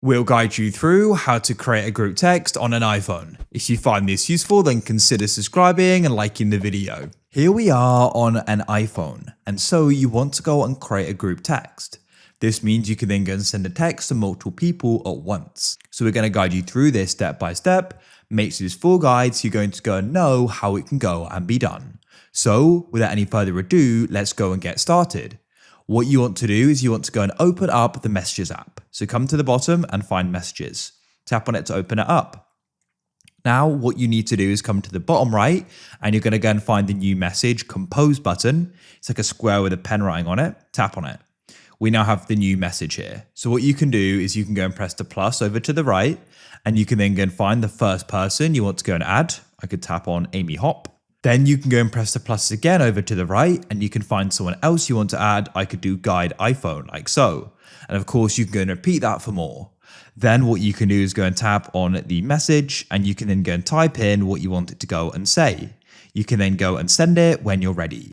We'll guide you through how to create a group text on an iPhone. If you find this useful, then consider subscribing and liking the video. Here we are on an iPhone, and so you want to go and create a group text. This means you can then go and send a text to multiple people at once. So we're going to guide you through this step by step, make sure this full guide so you're going to go and know how it can go and be done. So without any further ado, let's go and get started. What you want to do is you want to go and open up the Messages app. So come to the bottom and find Messages. Tap on it to open it up. Now what you need to do is come to the bottom right and you're going to go and find the new message compose button. It's like a square with a pen writing on it. Tap on it. We now have the new message here. So what you can do is you can go and press the plus over to the right and you can then go and find the first person you want to go and add. I could tap on Amy Hop. Then you can go and press the plus again over to the right and you can find someone else you want to add. I could do guide iPhone like so. And of course you can go and repeat that for more. Then what you can do is go and tap on the message and you can then go and type in what you want it to go and say. You can then go and send it when you're ready.